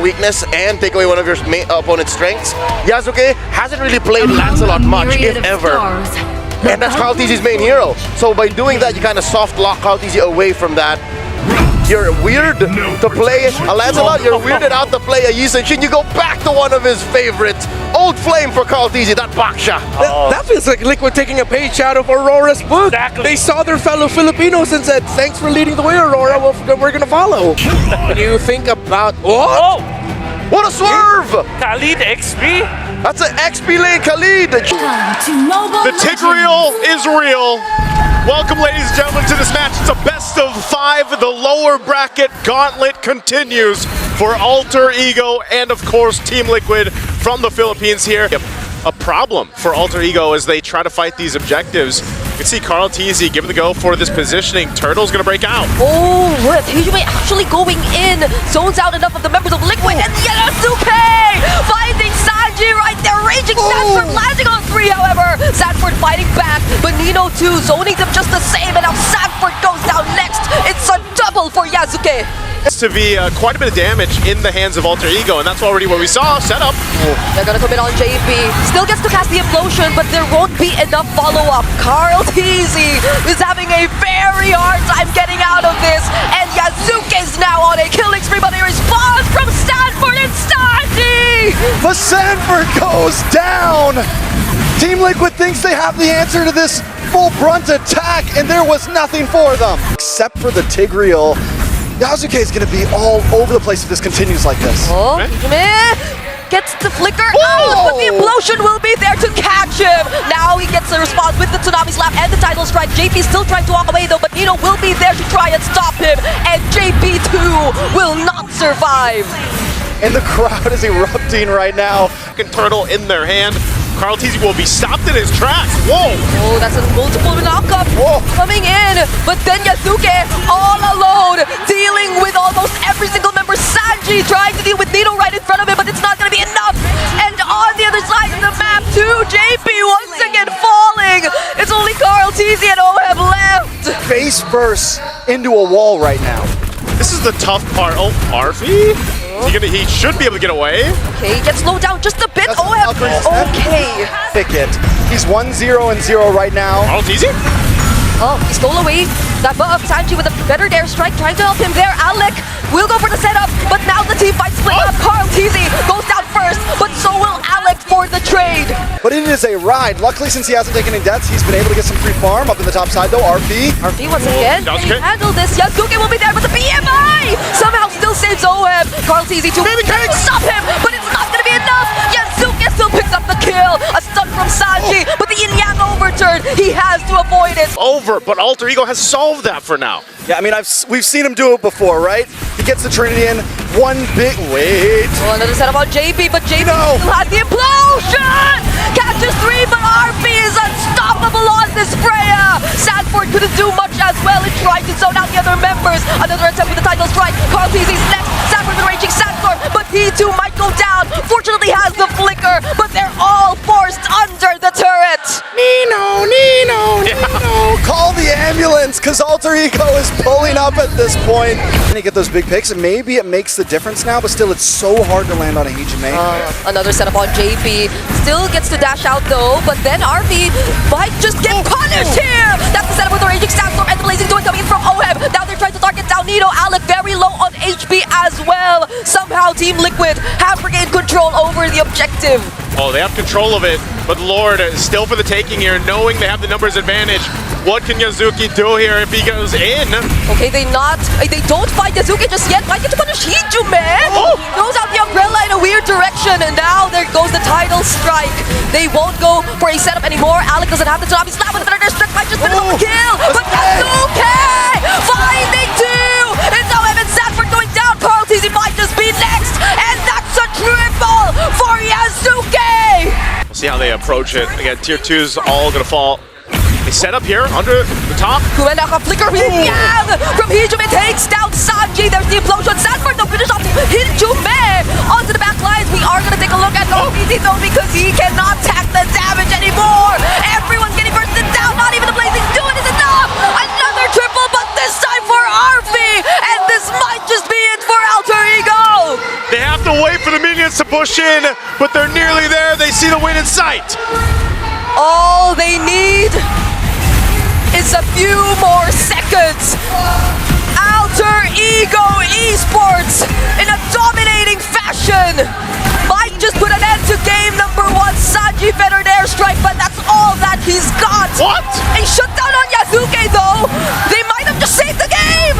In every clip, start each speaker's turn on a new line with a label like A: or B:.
A: weakness and take away one of your opponent's strengths. Yasuke hasn't really played Lancelot much, if ever. And that's Carl Tlph's main hero. So by doing that, you kind of soft lock Carl Tlph away from that. You're weird to play a Lancelot, you're weirded out to play a Yi Sun-shin, you go back to one of his favorites. Old flame for Carl Tlph, that Baksha.
B: That feels like Liquid taking a page out of Aurora's book.
C: Exactly.
B: They saw their fellow Filipinos and said, thanks for leading the way, Aurora, we're gonna follow. When you think about,
C: Oh!
A: What a swerve!
C: Khalid XP?
A: That's an XP lane Khalid!
D: The Tigreal is real. Welcome, ladies and gentlemen, to this match. It's a best of 5. The lower bracket gauntlet continues for Alter Ego and, of course, Team Liquid from the Philippines here. A problem for Alter Ego as they try to fight these objectives. You can see Carl Tlph giving the go for this positioning. Turtle's gonna break out.
E: Oh, with Hijime actually going in, zones out enough of the members of Liquid, and Yasuke finding Sanji right there, raging Sanford landing on 3, however. Sanford fighting back, but Nino too, zoning them just the same, and now Sanford goes down next. It's a double for Yasuke.
D: To be quite a bit of damage in the hands of Alter Ego, and that's already what we saw. Setup.
E: They're gonna commit on JP. Still gets to cast the implosion, but there won't be enough follow-up. Carl Tlph is having a very hard time getting out of this, and Yasuke's now on a killing spree, but a response from Sanford and Sanji!
F: But Sanford goes down! Team Liquid thinks they have the answer to this full brunt attack, and there was nothing for them. Except for the Tigreal. Yasuke is going to be all over the place if this continues like this.
E: Oh, Hijime gets the flicker out, but the implosion will be there to catch him. Now he gets a response with the Tsunami Slap and the Tidal Strike. JP still trying to walk away though, but Nino will be there to try and stop him, and JP too will not survive.
F: And the crowd is erupting right now.
D: Turtle in their hand. Carl Tlph will be stopped in his tracks. Whoa!
E: Oh, that's a multiple knockup coming in. But then Yasuke all alone, dealing with almost every single member. Sanji trying to deal with Nino right in front of him, but it's not going to be enough. And on the other side of the map too, JP once again falling. It's only Carl Tlph and OHEB left.
F: Face first into a wall right now.
D: This is the tough part. Oh, ALFII? He should be able to get away.
E: Okay, he gets slowed down just a bit. OHEB, okay.
F: Picket. He's 1-0-0 right now.
D: Carl Tlph?
E: Oh, he stole away that buff. Sanji with a better dare strike, trying to help him there. Alec will go for the setup, but now the team fight split up. Carl Tlph goes down first, but so will Alec for the trade.
F: But it is a ride. Luckily, since he hasn't taken any deaths, he's been able to get some free farm up in the top side, though. ALFII
E: once again,
D: Yasuke.
E: handle this. Yasuke will be there, but the BMI somehow still saves OHEB. Carl Tlph too. Trying to stop him, but it's not going to be enough. Yasuke still picks up the kill. A stun from Sanji, but the yin-yang overturn, he has to avoid it.
D: Over, but Alter Ego has solved that for now.
F: Yeah, I mean, we've seen him do it before, right? He gets the Trinity in, one big... Wait.
E: Oh, another setup on JP, but JP still has the implosion! Catches 3, but ALFII is unstoppable on this Freya! Sanford couldn't do much as well in trying to zone out the other members. Another attempt with the Tidal Strike. Carl Tlph is next. Sanford with raging Sandstorm, but he too might go down. Fortunately has the flicker, but they're all forced under the turret.
F: Nino! Call the ambulance, because Alter Ego is pulling up at this point. And you get those big picks, and maybe it makes the difference now, but still, it's so hard to land on a Hijime.
E: Another setup on JP. Still gets to dash out though, but then ALFII might just get punished here! That's the setup with the raging Sandstorm and the blazing doing coming in from OHEB. Now they're trying to target down Nino. Alec very low on HP as well. Somehow Team Liquid have regained control over the objective.
D: Oh, they have control of it, but Lord is still for the taking here, knowing they have the numbers advantage. What can Yasuke do here if he goes in?
E: Okay, they don't fight Yasuke just yet. Might get to punish Hijime. Throws out the umbrella in a weird direction, and now there goes the Tidal Strike. They won't go for a setup anymore. Alec doesn't have the Tsunami Slap with another strike. Might just finish off the kill, but Yasuke finding 2. It's OHEB and Sanford going down. Carl Tlph might just be next, and that's a triple for Yasuke.
D: We'll see how they approach it. Again, tier 2's all gonna fall. They set up here under the top.
E: Kuenaka flicker yang from Hijime takes down Sanji. There's the implosion. Sanford though finish off Hijime onto the back lines. We are gonna take a look at OPT though, because he cannot tack the damage anymore. Everyone's getting bursted down. Not even the blazing doing is enough. Another triple, but this time for ALFII, and this might just be it for Alter Ego.
D: They have to chance to push in, but they're nearly there. They see the win in sight.
E: All they need is a few more seconds. Alter Ego Esports in a dominating fashion might just put an end to game number 1. Sanji feathered airstrike, but that's all that he's got.
D: What?
E: A shutdown on Yasuke though. They might have just saved the game.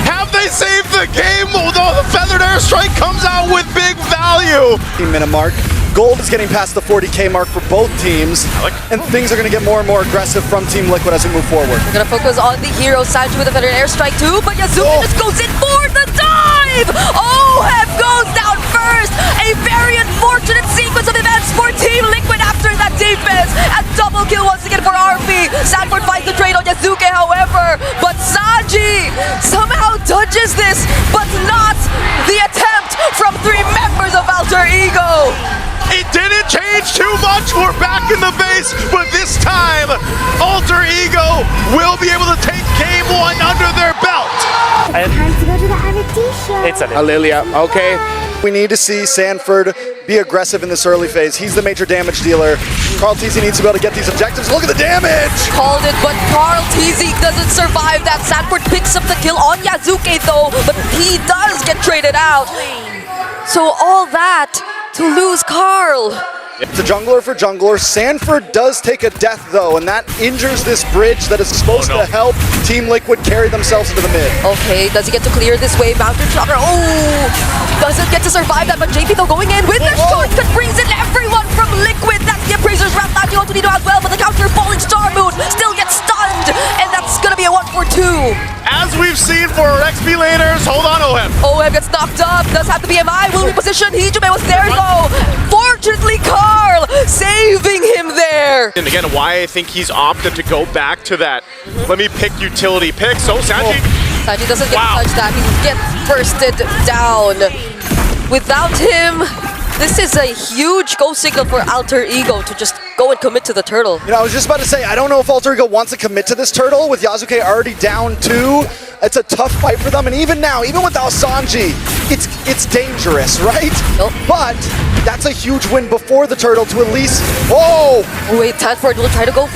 D: Have they saved the game? Although the feathered airstrike comes out with big value.
F: 15-minute mark. Gold is getting past the 40K mark for both teams, and things are going to get more and more aggressive from Team Liquid as we move forward.
E: We're gonna focus on the hero, Sanji with a feathered airstrike too, but Yasuke just goes in for the dive! OHEF goes down first! A very unfortunate sequence of events for Team Liquid after that defense! A double kill once again for ALFII! Sanford finds the trade on Yasuke, however, but Sanji somehow dodges this, but not the attempt from 3 members of Alter Ego!
D: It didn't change too much. We're back in the base, but this time, Alter Ego will be able to take game 1 under their belt.
C: Time to go to the Avitisha.
B: It's Lilia, okay.
F: We need to see Sanford be aggressive in this early phase. He's the major damage dealer. Carl TZ needs to be able to get these objectives. Look at the damage!
E: Called it, but Carl TZ doesn't survive that. Sanford picks up the kill on Yasuke though, but he does get traded out. So all that to lose Carl.
F: It's a jungler for jungler. Sanford does take a death though, and that injures this bridge that is supposed to help Team Liquid carry themselves into the mid.
E: Okay, does he get to clear this wave? Mountain Shocker, oh! Doesn't get to survive that, but JP though going in with the shortcut brings in everyone from Liquid. That's the Appraiser's route, latching onto Nino as well, but the counter falling Star Moon still gets stunned, and that's gonna be a 1-for-2.
D: As we've seen for our XP laners, hold on, OHEF.
E: OHEF gets knocked up, does have the BMI, will reposition. Hijume was there though. Fortunately, Carl saving him there.
D: And again, why I think he's opted to go back to that. Let me pick utility pick. So Sanji,
E: Sanji doesn't get to touch that, he gets bursted down. Without him, this is a huge go signal for Alter Ego to just go and commit to the turtle.
F: You know, I was just about to say, I don't know if Alter Ego wants to commit to this turtle with Yasuke already down 2. It's a tough fight for them, and even now, even without Sanji, it's dangerous, right?
E: Nope.
F: But that's a huge win before the turtle to at least, oh!
E: Wait, Tanford will try to go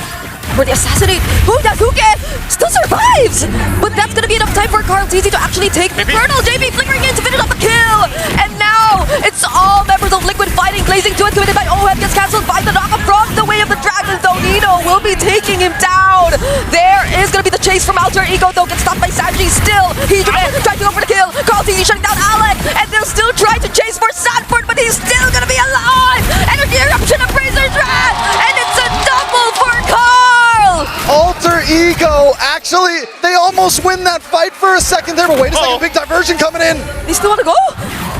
E: for the assassinate. Oh, Yasuke still survives! But that's gonna be enough time for Carl TZ to actually take the turtle. JB flickering in to finish off the kill! And now, it's all members of Liquid fighting, blazing to it, committed by OHEF, gets cancelled by the knockup from the way of the dragon, though Nino will be taking him down. There is gonna be the chase from Alter Ego, though, gets stopped by Sanji still. He's trying to go for the kill. Carl TZ shutting down Alec, and they'll still try to chase for Sanford, but he's still gonna be alive! Energy eruption of Razor's Wrath, and it's a double for Carl!
F: Alter Ego, actually, they almost win that fight for a second there, but wait a second, big diversion coming in.
E: They still want to go?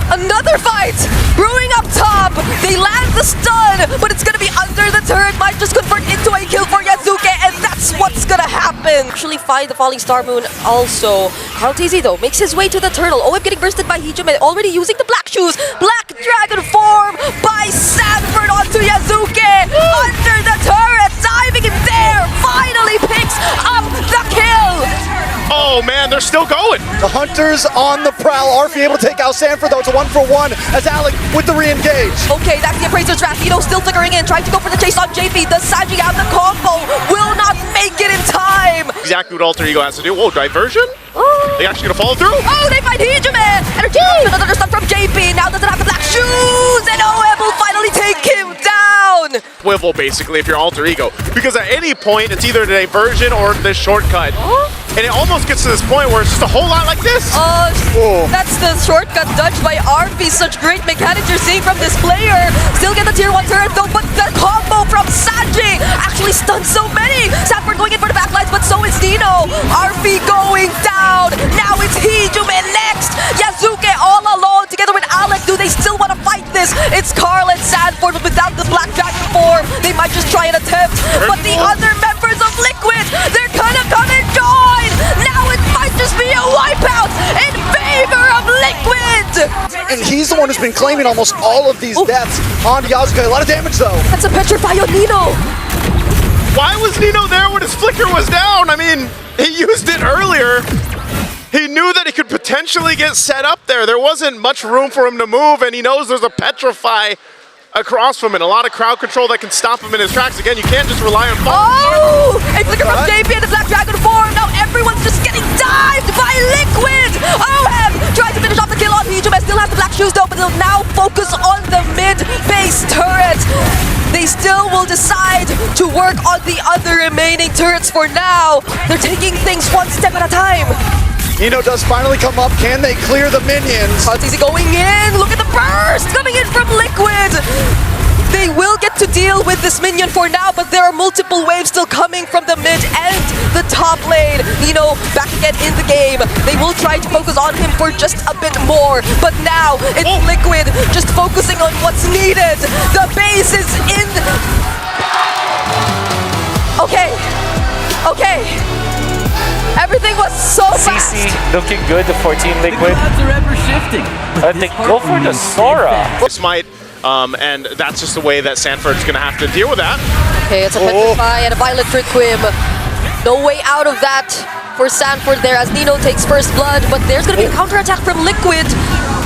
E: Another fight! Brewing up top! They land the stun, but it's gonna be under the turret. Might just convert into a kill for Yasuke, and that's what's gonna happen. Actually find the falling Star Moon also. Carl TZ though makes his way to the turtle. OHEF getting bursted by Hijume, already using the black shoes. Black dragon form by Sanford onto Yasuke. Under the turret, diving in there. Finally picks up the kill.
D: oh man, they're still going.
F: The Hunters on the prowl. ALFII able to take out Sanford though. It's a 1-for-1 as Alec with the re-engage.
E: Okay, that's the Appraiser's Wrath. Nino still flickering in, trying to go for the chase on JP. Does Sanji have the combo? Will not make it in time.
D: Exactly what Alter Ego has to do. Whoa, diversion? They actually gonna follow through?
E: Oh, they find Hijume! Energy! Another stun from JP. Now doesn't have the black shoes, and OHEF will finally take him down.
D: Swivel basically if you're Alter Ego, because at any point it's either the diversion or the shortcut. And it almost gets to this point where it's just a whole lot like this.
E: That's the shortcut dodge by ALFII. Such great mechanics you're seeing from this player. Still get the tier 1 turret though, but the combo from Sanji actually stuns so many. Sanford going in for the backlines, but so is Nino. ALFII going down. Now it's Hijume next. Yasuke all alone together with Alec. Do they still want to fight this? It's Carl and Sanford, but without the black dragon form, they might just try and attempt. But the other members of Liquid, they're gonna come and join. Now it might just be a wipeout in favor of Liquid!
F: And he's the one who's been claiming almost all of these deaths on Yasuke. A lot of damage though.
E: That's a petrify on Nino!
D: Why was Nino there when his flicker was down? I mean, he used it earlier. He knew that he could potentially get set up there. There wasn't much room for him to move, and he knows there's a Petrify across from him. A lot of crowd control that can stop him in his tracks. Again, you can't just rely on fall.
E: Oh! A flicker from JP and the Black Dragon form. Now everyone's just getting dived by Liquid. OHEB tries to finish off the kill on Hijume. Still has the black shoes though, but they'll now focus on the mid-base turret. They still will decide to work on the other remaining turrets for now. They're taking things one step at a time.
F: Nino does finally come up. Can they clear the minions?
E: Easy going in. Look at the burst coming in from Liquid. They will get to deal with this minion for now, but there are multiple waves still coming from the mid and the top lane. Nino back again in the game. They will try to focus on him for just a bit more, but now it's Liquid just focusing on what's needed. The base is in. Okay. Everything was so fast.
G: CC looking good, the 14 Liquid.
H: The clouds are ever shifting.
G: They go for the Sora.
D: Smite, and that's just the way that Sanford's going to have to deal with that.
E: Okay, it's a Petrify and a Violet for Quim. No way out of that for Sanford there as Nino takes first blood, but there's going to be a counterattack from Liquid.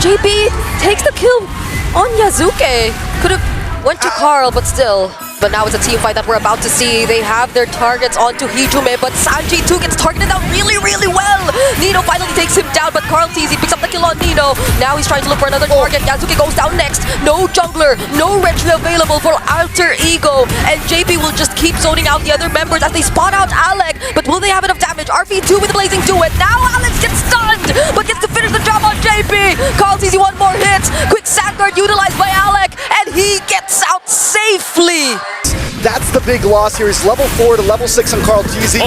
E: JP takes the kill on Yasuke. Could have went to Carl, but still. But now it's a team fight that we're about to see. They have their targets onto Hijume, but Sanji too gets targeted out really, really well. Nino finally takes him down, but Carl Teasy picks up the kill on Nino. Now he's trying to look for another target. Yasuke goes down next. No jungler, no retry available for Alter Ego, and JP will just keep zoning out the other members as they spot out Alec. But will they have enough damage? ALFII 2 with the Blazing Duet. Now Alex gets stunned, but gets to finish the job on JP. Carl Teasy one more hit. Quick Sandguard utilized by Alec, and he gets out safely.
F: That's the big loss here. He's level 4 to level 6 on Carl Teasy.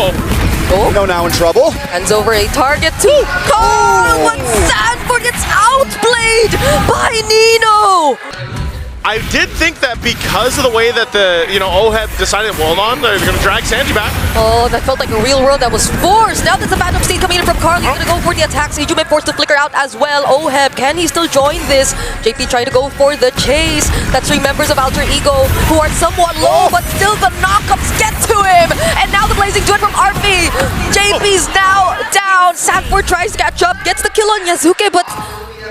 F: Nino now in trouble.
E: Hands over a target to Carl, but Sanford gets outplayed by Nino.
D: I did think that because of the way that the, OHEB decided, well, hold on, they're going to drag Sanji back.
E: Oh, that felt like a real world that was forced. Now there's a Phantom Steed coming in from Carl. He's going to go for the attack. Hijume forced to flicker out as well. OHEB, can he still join this? JP trying to go for the chase. That's 3 members of Alter Ego who are somewhat low, but still the knockups get to him. And now the Blazing Duet from ALFII. JP's now down. Sanford tries to catch up, gets the kill on Yasuke, but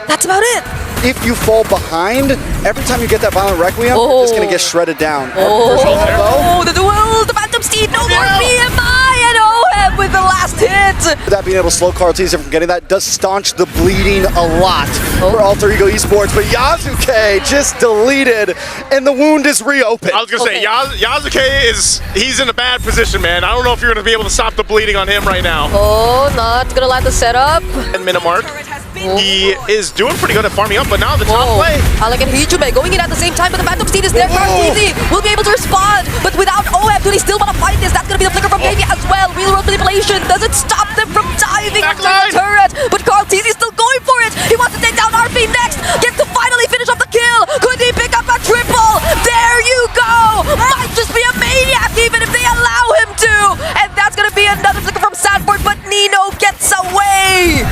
E: that's about it.
F: If you fall behind, every time you get that Violent Requiem, you're just going to get shredded down.
E: The duel, the Phantom Steed, no more BMI, and OHEB with the last hit.
F: That being able to slow Carl Teasy from getting that does staunch the bleeding a lot for Alter Ego Esports, but Yasuke just deleted, and the wound is reopened.
D: I was going to say, Yasuke he's in a bad position, man. I don't know if you're going to be able to stop the bleeding on him right now.
E: Oh, not going to land the setup.
D: 10-minute mark. He is doing pretty good at farming up, but now the top play.
E: Alec and Hijume going in at the same time, but the Phantom Steed is there. Carl Teasy will be able to respond, but without OHEB, do they still want to fight this? That's going to be the flicker from Baby as well. Real world manipulation doesn't stop them from diving into the turret, but Carl Teasy is still going for it. He wants to take down ALFII next, gets to finally finish off the kill. Could he pick up a triple? There you go. Might just be a maniac even if they allow him to, and that's going to be another flicker from Sanford, but Nino gets away.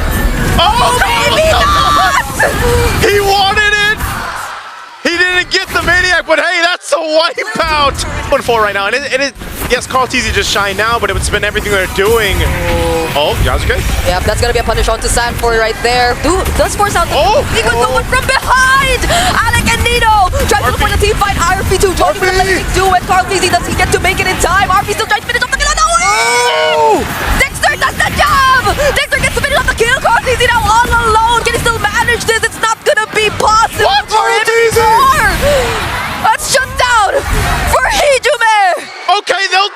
E: Oh, maybe not!
D: He wanted it! He didn't get the Maniac, but hey, that's a wipeout! 1-4 right now, and yes, Carl Teasy just shined now, but it would spin everything they're doing. Oh, Yasuke?
E: Yeah, that's gonna be a punish onto Sanford right there. Does force out he could go from behind! Alec and Nino trying to look for the team fight. ALFII 2 joining with the Blazing Duet. Carl Teasy, does he get to make it in time? ALFII still trying to finish off the kill. No! Dexter does the job! Dexter gets to finish off the kill. Carl Teasy now all alone. Can he still manage this? It's not gonna be possible for him anymore! Let's shut down for Hijume!
D: Okay, they'll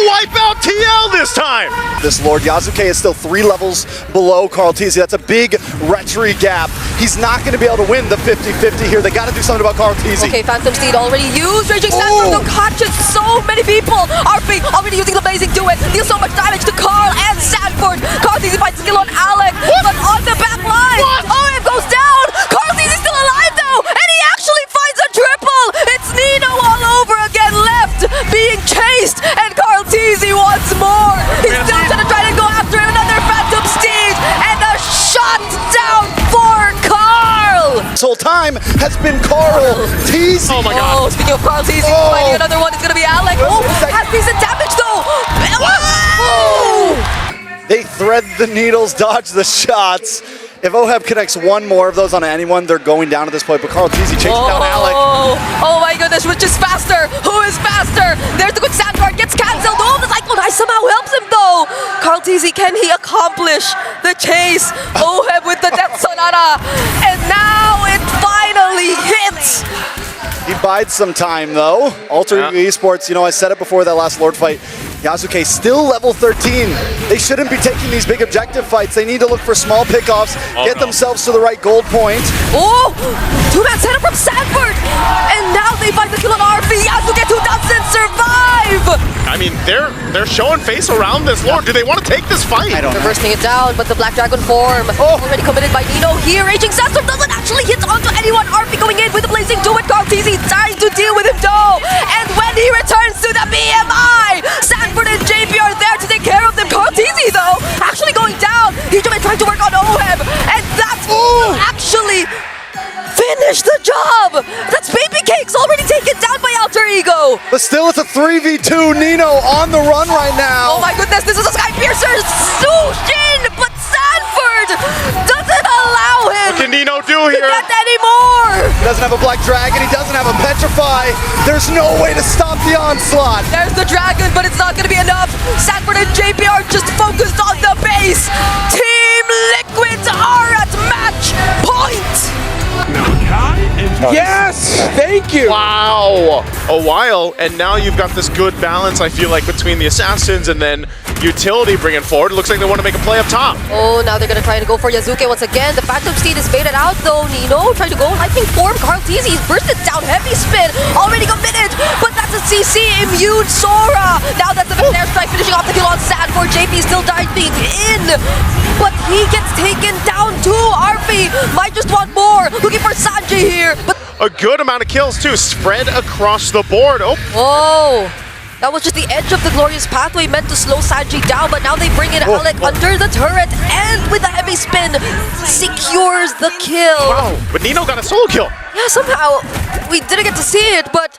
D: wipe out TL this time!
F: This Lord Yasuke is still 3 levels below Carl Teasy. That's a big retry gap. He's not going to be able to win the 50-50 here. They got to do something about Carl Teasy.
E: Okay, Phantom Steed already used. Raging Sanford to catches so many people. ALFII already using the Blazing Duet. Deals so much damage to Carl and Sanford. Carl Teasy finds skill on Alec, but on the back line, OHEB goes down. Carl Teasy's still alive though, and he actually finds a triple. It's Nino all over again left, being chased, and Carl Teasy once more. He's still gonna try to go after another Phantom Steed, and a shot down for Carl.
F: This whole time has been Carl Teasy.
D: Oh my god.
E: Oh, speaking of Carl Teasy, finding another one is gonna be Alec. Oh, has decent damage though. Oh!
F: They thread the needles, dodge the shots. If OHEB connects one more of those on anyone, they're going down at this point. But quadrennial chasing down Alec.
E: Oh my goodness, which is faster? Who is faster? There's the quick sand guard, gets cancelled. Oh, the Cyclone Ice somehow helps him though. quadrennial, can he accomplish the chase? OHEB with the Death Sonata. And now it finally hits.
F: He bides some time though. ALFII Esports, you know, I said it before that last Lord fight. Yasuke still level 13. They shouldn't be taking these big objective fights. They need to look for small pickoffs, get themselves to the right gold point.
E: Oh, two-man setup from Sanford. And now they find the kill on ALFII. Yasuke 2 doesn't survive.
D: I mean, they're showing face around this Lord. Do they want to take this fight?
F: I don't know.
E: Reversing it down, but the Black Dragon form already committed by Nino here. Raging Sandstorm doesn't actually hit onto anyone. ALFII going in with the Blazing Duet. quadrennial trying to deal with him though. And when he returns to the BMI, Sanford and JP are there to take care of them. quadrennial though, actually going down. He's trying to work on OHEB. And that's actually finish the job! That's Baby Cakes already taken down by ALFII.
F: But still, it's a 3v2. Nino on the run right now.
E: Oh my goodness, this is a Sky Piercer! Sushin! But Sanford doesn't allow him
D: What can Nino do
E: to
D: here?
E: get any more!
F: He doesn't have a Black Dragon. He doesn't have a Petrify. There's no way to stop the onslaught.
E: There's the Dragon, but it's not gonna be enough. Sanford and JP are just focused on the base. Team Liquid are at match point!
B: Yes! Thank you!
D: Wow! A while, and now you've got this good balance, I feel like, between the Assassins and then Utility bringing forward. It looks like they want to make a play up top.
E: Oh, now they're gonna try to go for Yasuke once again. The Phantom Steed is baited out though. Nino trying to go lightning form. quadrennial, he's bursted down. Heavy spin, already committed, but that's a CC immune Sora. Now that's the air strike finishing off the kill on Sanford. JP still diving in, but he gets taken down too. ALFII might just want more. Looking for Sanjay here, but
D: A good amount of kills too, spread across the board.
E: oh, that was just the edge of the glorious pathway meant to slow Sanji down, but now they bring in Alec under the turret and with a heavy spin secures the kill.
D: Wow, but Nino got a solo kill.
E: Yeah, somehow we didn't get to see it, but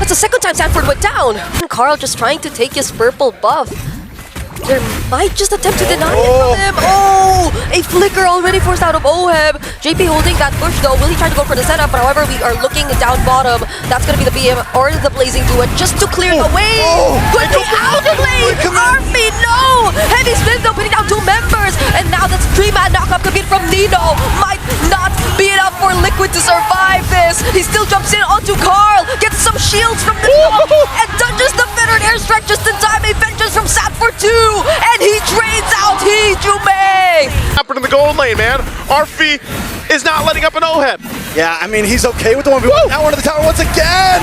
E: that's the second time Sanford went down. And Carl just trying to take his purple buff. They might just attempt to deny it from him. Oh, a flicker already forced out of OHEB. JP holding that push though. Will he try to go for the setup? However, we are looking down bottom. That's going to be the BM or the Blazing Duet just to clear the way. Could be out of lane. ALFII, no! Heavy spin though, putting down 2 members. And now that's 3-man knockup compete from Nino. Might not be enough for Liquid to survive this. He still jumps in onto Carl. Gets some shields from the top. And dodges the veteran airstrike just in time. A vengeance from Sanford 2. And he trades out Hijume!
D: Happened in the gold lane, man. ALFII is not letting up an OHEB.
F: Yeah, I mean, he's okay with the 1v1. Now into the tower once again.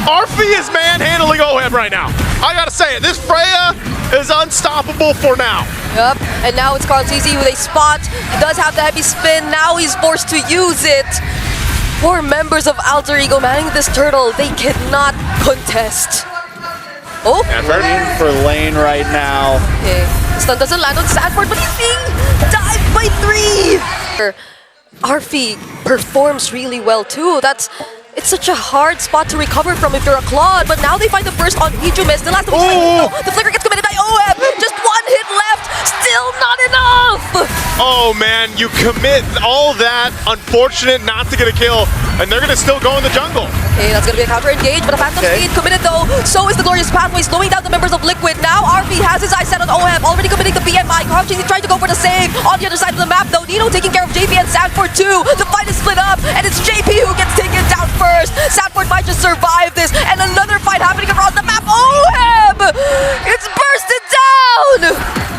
D: ALFII is manhandling OHEB right now. I gotta say it, this Freya is unstoppable for now.
E: Yep, and now it's quadrennial with a spot. He does have the heavy spin, now he's forced to use it. 4 members of ALFII manning this turtle, they cannot contest. Oh,
F: Running for lane right now.
E: okay. Stun doesn't land on Sanford, but he's being dived by 3! ALFII performs really well too. It's such a hard spot to recover from if you're a Claude, but now they find the burst on Hijume. The last of the flicker gets committed by OHEB. Just 1 hit left, still not enough!
D: Oh man, you commit all that, unfortunate not to get a kill, and they're gonna still go in the jungle.
E: Okay, that's gonna be a counter engage, but a Phantom Steed committed though. So is the Glorious Pathway, slowing down the members of Liquid. Now ALFII has his eyes set on OHEB, already committing the BMI. quadrennial trying to go for the save. On the other side of the map though, Nino taking care of JP and Sanford too. The fight is split up, and it's JP who gets taken down first. Sanford might just survive this, and another fight happening across the map. OHEB! It's bursted down!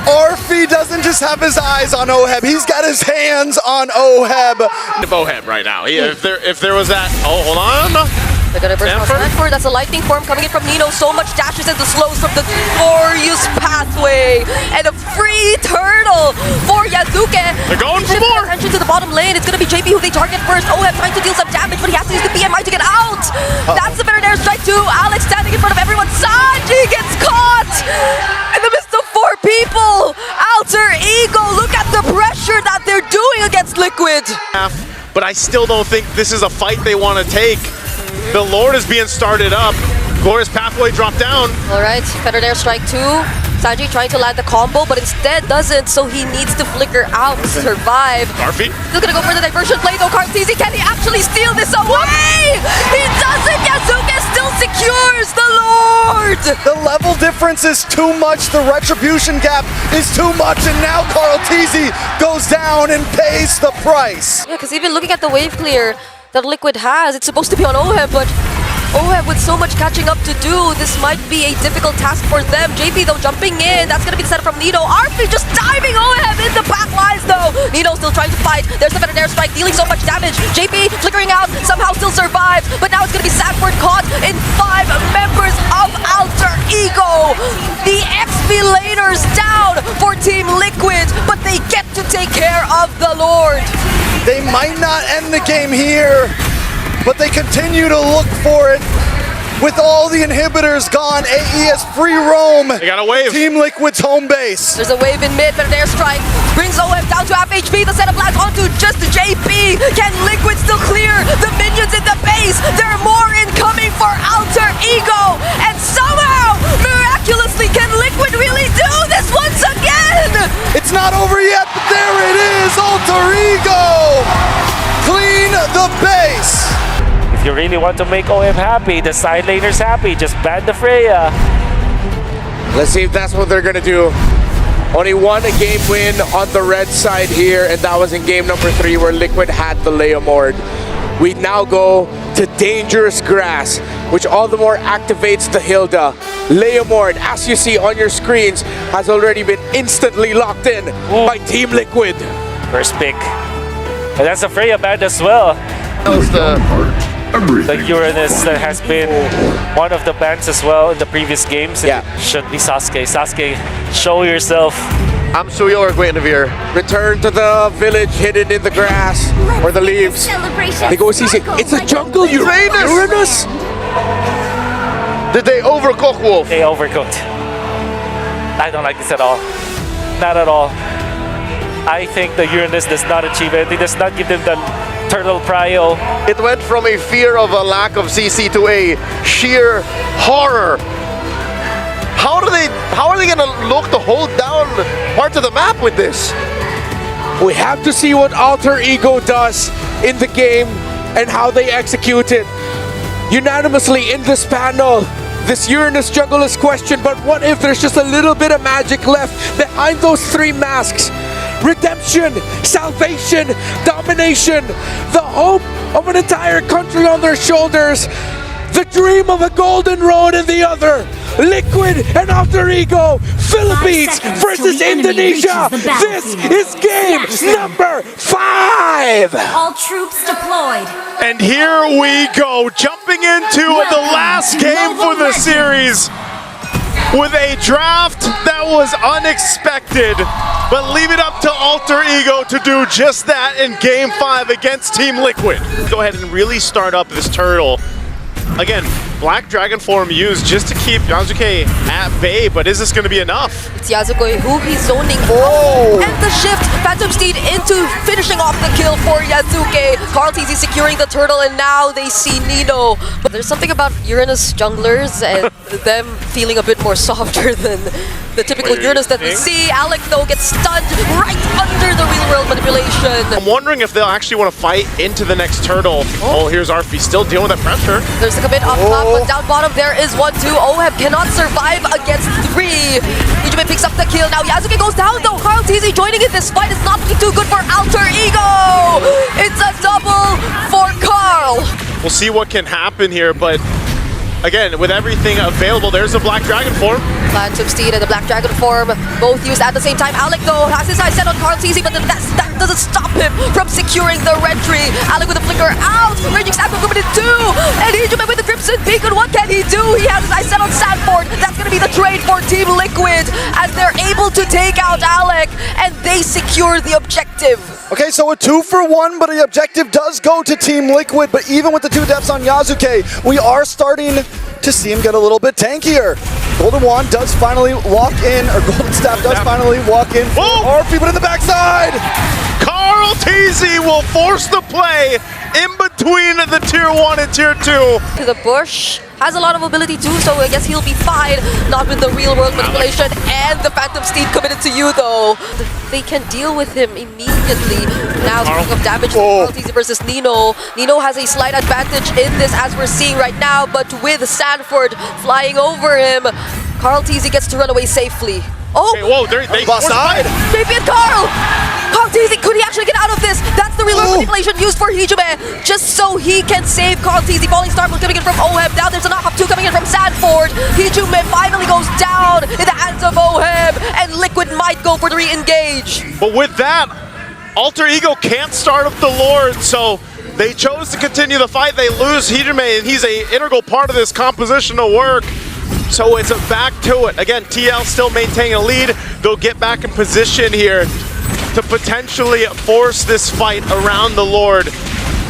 F: ALFII doesn't just have his eyes on OHEB, he's got his hands on OHEB.
D: OHEB right now. If there was that, oh, hold on.
E: They're gonna burst on Sanford. That's a lightning form coming in from Nino. So much dashes and the slows from the glorious pathway. And a free turtle for Yasuke.
D: They're going for more.
E: Attention to the bottom lane. It's gonna be JP who they target first. OHEB trying to deal some damage, but he has to use the BMI to get out. That's the better airstrike too. Alex standing in front of everyone. Sanji gets caught in the midst of 4 people. ALFII, look at the pressure that they're doing against Liquid.
D: But I still don't think this is a fight they want to take. The Lord is being started up. Glorious Pathway drop down.
E: Alright, Feathered Airstrike 2. Sanji trying to land the combo, but instead doesn't, so he needs to flicker out to survive.
D: ALFII.
E: Still gonna go for the diversion play though, Cartesi. Can he actually steal this away? He doesn't! Yasuke still secures the Lord!
F: The level difference is too much. The retribution gap is too much. And now Carl Teasy goes down and pays the price.
E: Yeah, because even looking at the wave clear that Liquid has, it's supposed to be on OHEB, but OHEB with so much catching up to do, this might be a difficult task for them. JP though jumping in, that's gonna be the setup from Nino. ALFII just diving OHEB in the back lines though. Nino still trying to fight. There's the Feathered Airstrike dealing so much damage. JP flickering out, somehow still survives, but now it's gonna be Sanford caught in 5 members of Alter Ego. The XP laners down for Team Liquid, but they get to take care of the Lord.
F: They might not end the game here, but they continue to look for it. With all the inhibitors gone, AE has free roam.
D: They got a wave.
F: Team Liquid's home base.
E: There's a wave in mid, but an airstrike brings OF down to half HP. The setup lands onto just JP. Can Liquid still clear the minions in the base? There are more incoming for Alter Ego. And somehow, miraculously, can Liquid really do this once again?
F: It's not over yet, but there it is. Alter Ego clean the base.
G: If you really want to make OM happy, the side laners happy, just ban the Freya.
B: Let's see if that's what they're gonna do. Only one game win on the red side here, and that was in game number 3 where Liquid had the Leomord. We now go to Dangerous Grass, which all the more activates the Hilda. Leomord, as you see on your screens, has already been instantly locked in by Team Liquid.
G: First pick. And that's a Freya ban as well.
A: That was
G: The Uranus that has been one of the bans as well in the previous games.
B: Yeah.
G: It should be Sasuke. Sasuke, show yourself.
A: I'm Suyo or Guinevere.
B: Return to the village hidden in the grass or the leaves. They go CC. It's a jungle Uranus.
A: Did they overcook Wolf?
G: They overcooked. I don't like this at all. Not at all. I think the Uranus does not achieve it. It does not give them the turtle prio.
A: It went from a fear of a lack of CC to a sheer horror. How are they gonna look to hold down parts of the map with this?
B: We have to see what Alter Ego does in the game and how they execute it. Unanimously in this panel, this Uranus jungle is questioned, but what if there's just a little bit of magic left behind those 3 masks? Redemption, salvation, domination, the hope of an entire country on their shoulders, the dream of a golden road in the other. Liquid and Alter Ego, Philippines versus Indonesia. This is game number 5.
C: All troops deployed.
D: And here we go, jumping into the last game for the series with a draft that was unexpected, but leave it up to Alter Ego to do just that in game 5 against Team Liquid. Go ahead and really start up this turtle. Again, Black Dragon form used just to keep Yasuke at bay, but is this going to be enough?
E: It's Yasuke who he's zoning out. And the shift, Phantom Steed into finishing off the kill for Yasuke. Carl TZ securing the turtle, and now they see Nino. But there's something about Uranus junglers and them feeling a bit more softer than the typical Uranus that we see. Alec though gets stunned right under the real world manipulation.
D: I'm wondering if they'll actually want to fight into the next turtle. Oh, here's ALFII still dealing with that pressure.
E: There's a commit up top, but down bottom there is 1-2. OHEB cannot survive against 3. Ijume picks up the kill. Now Yasuke goes down though. Carl TZ joining in this fight is not looking too good for Alter Ego. It's a double for Carl.
D: We'll see what can happen here, but again, with everything available, there's a Black Dragon form.
E: Phantom Steed and the Black Dragon form both used at the same time. Alec though has his eyes set on Carl TZ, but that doesn't stop him from securing the red tree. Alec with a flicker out, Raging Stab moving in 2, and Ijume with the Crimson Beacon. What can he do? He has his eyes set on Sanford. That's going to be the trade for Team Liquid as they're able to take out Alec, and they secure the objective.
F: Okay, so a 2-for-1, but the objective does go to Team Liquid, but even with the 2 deaths on Yasuke, we are starting to see him get a little bit tankier. Golden Wand does finally walk in, or Golden Staff does finally walk in for ALFII, but in the backside!
D: Carl TZ will force the play in between the Tier 1 and Tier 2.
E: To the bush. has a lot of ability too, so I guess he'll be fine. Not with the real world manipulation and the Phantom Steed committed to you though. They can deal with him immediately. Now speaking of damage for Tlph versus Nino. Nino has a slight advantage in this as we're seeing right now, but with Sanford flying over him, Tlph gets to run away safely. Oh!
D: Okay, whoa, they
F: Bust side.
E: JP and Carl! Tlph, could he actually get out of this? That's the real world manipulation used for Hijume, just so he can save Tlph. Falling Star Ball coming in from Oheb. Now there's a knock-up 2 coming in from Sanford. Hijume finally goes down in the hands of Oheb, and Liquid might go for the re-engage.
D: But with that, Alter Ego can't start up the Lord, so they chose to continue the fight. They lose Hijume, and he's an integral part of this compositional work. So it's a back to it. Again, TL still maintaining a lead. They'll get back in position here to potentially force this fight around the Lord.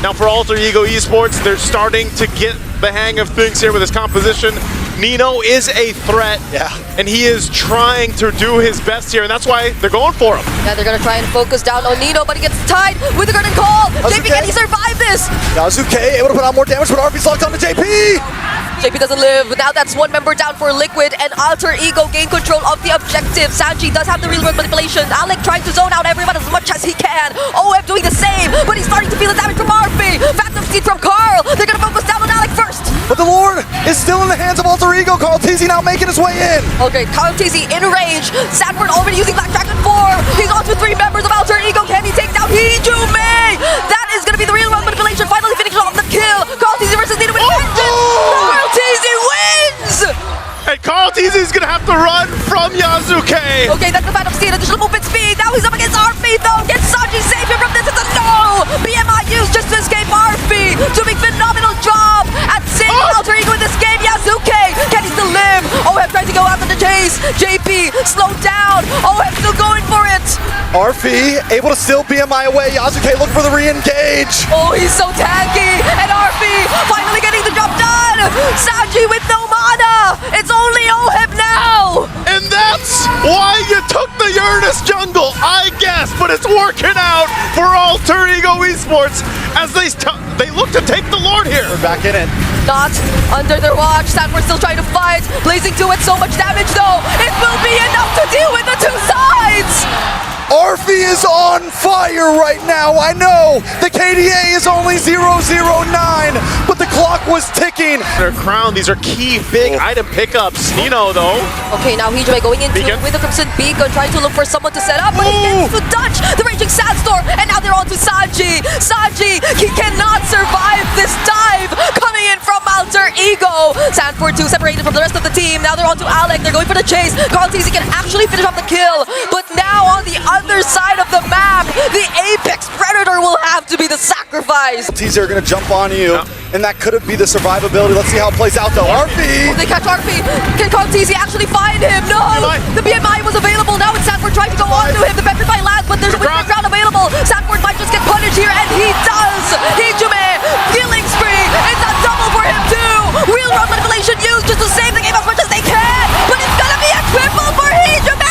D: Now for Alter Ego Esports, they're starting to get the hang of things here with his composition. Nino is a threat, and he is trying to do his best here, and that's why they're going for him.
E: Yeah, they're gonna try and focus down on Nino, but he gets tied with the Garden Call. JP, can he survive this?
F: Yasuke able to put out more damage, but RP's locked on to JP!
E: JP doesn't live. Now that's one member down for Liquid, and Alter Ego gain control of the objective. Sanji does have the real world manipulation. Alec trying to zone out everyone as much as he can. OF doing the same, but he's starting to feel the damage from RP. Phantom Steed from Carl. They're gonna focus down on Alec first.
F: But the Lord is still in the hands of Alter Ego. Tlph now making his way in.
E: Okay, Tlph in range. Sanford already using Black Dragon form. He's on to 3 members of Alter Ego. Can he take down Hijume? That is gonna be the real world manipulation. Finally finishing off the kill. Tlph versus Nino with vengeance. Tlph wins!
D: And Tlph is gonna have to run from Yasuke.
E: Okay, that's the Phantom Steed, additional movement speed. Now he's up against RP though. Can Sanji save him from this? It's a no! BMI used just to escape RP. Doing phenomenal job at saving Alter Ego in this game. Yasuke, can he still live? OF trying to go after the chase. JP, slowed down. OF still going for it.
F: RP able to still BMI away. Yasuke look for the re-engage.
E: Oh, he's so tanky. And RP finally getting the job done. Sanji with no mana. It's only OF now.
D: And that's why you took the Uranus jungle, I guess, but it's working out for Alter Ego Esports as they look to take the Lord here.
F: We're back in it.
E: Not under their watch. Sanford still trying to fight. Blazing to it, so much damage though. It will be enough to deal with the 2 sides.
F: ALFII is on fire right now. I know the KDA is only 009, but the clock was ticking.
D: Their crown, these are key big item pickups. Nino though.
E: Okay, now Hijume going into
D: Beacon.
E: with the Crimson Beacon, trying to look for someone to set up, but he gets to dodge the Raging Sandstorm, and now they're on to Sanji. Sanji, he cannot survive this dive coming in from Alter Ego. Sanford 2 separated from the rest of the team. Now they're on to Alec. They're going for the chase. Tlph can actually finish off the kill, but now on the other side of the map, the Apex Predator will have to be the sacrifice.
F: Tlph are gonna jump on you, and that could be the survivability. Let's see how it plays out though. RP!
E: They catch RP. Can Tlph actually find him? No! The BMI was available. Now it's Sanford trying to go on to him. The Petrify lands, but there's a Winter Crown available. Sanford might just get punished here, and he does! Hijume, killing spree. It's a double for him too! Real world manipulation used just to save the game as much as they can, but it's gonna be a triple for Hijume!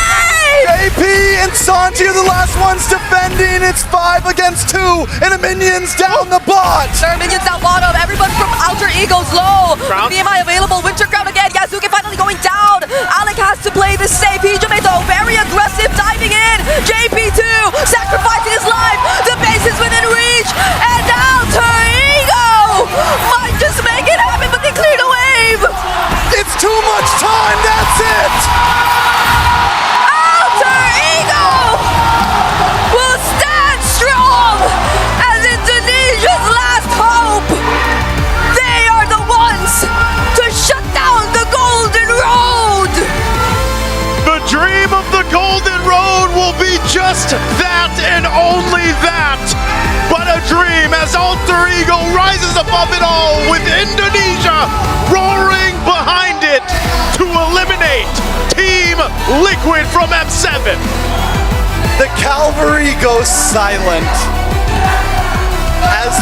F: JP and Sanji are the last ones defending. It's 5 against 2, and the minions down the bot.
E: There are minions down bottom. Everybody from Alter Ego's low.
D: Crown.
E: BMI available. Winter Crown again. Yasuke finally going down. Alec has to play this safe. Hijume though, very aggressive, diving in. JP2 sacrificing his life. The base is within reach, and Alter Ego might just make it happen, but they cleared a wave.
F: It's too much time. That's it.
E: Alter Ego will stand strong as Indonesia's last hope. They are the ones to shut down the Golden Road.
D: The dream of the Golden Road will be just that and only that. But a dream as Alter Ego rises above it all with Indonesia roaring behind it to eliminate Team Liquid from M7.
F: The cavalry goes silent as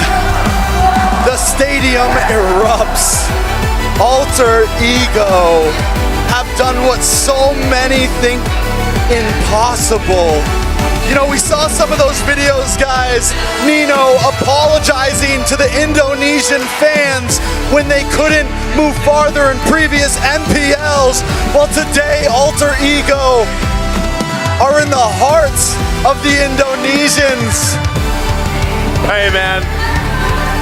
F: the stadium erupts. Alter Ego have done what so many think impossible. You know, we saw some of those videos, guys. Nino apologizing to the Indonesian fans when they couldn't move farther in previous MPLs. Well, today, Alter Ego are in the hearts of the Indonesians.
D: Hey, man.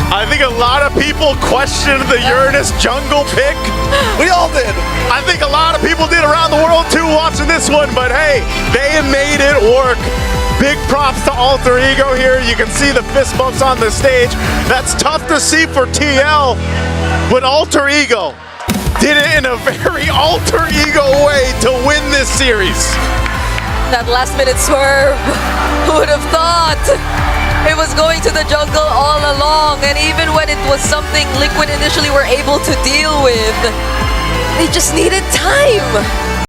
D: I think a lot of people questioned the Uranus jungle pick.
F: We all did.
D: I think a lot of people did around the world too watching this one, but hey, they made it work. Big props to Alter Ego here. You can see the fist bumps on the stage. That's tough to see for TL, but Alter Ego did it in a very Alter Ego way to win this series.
E: That last minute swerve, who would have thought? It was going to the jungle all along, and even when it was something Liquid initially were able to deal with, they just needed time.